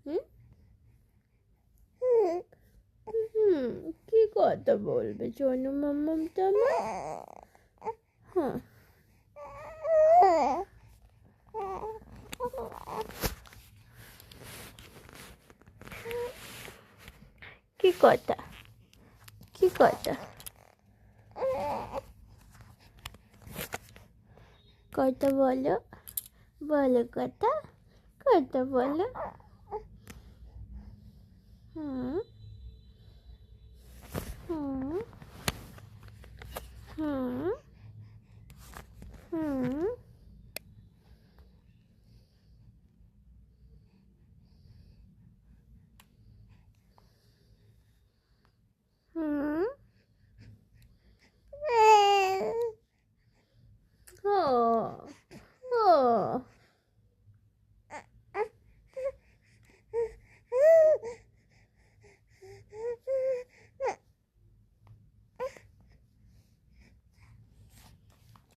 হুম হুম কি কথা বলবে জনু মাম্মামটা আমার? হ্যাঁ, কি কথা, কি কথা, কথা বলো, বলো কথা, কথা বলো। হুম হুম হুম হুম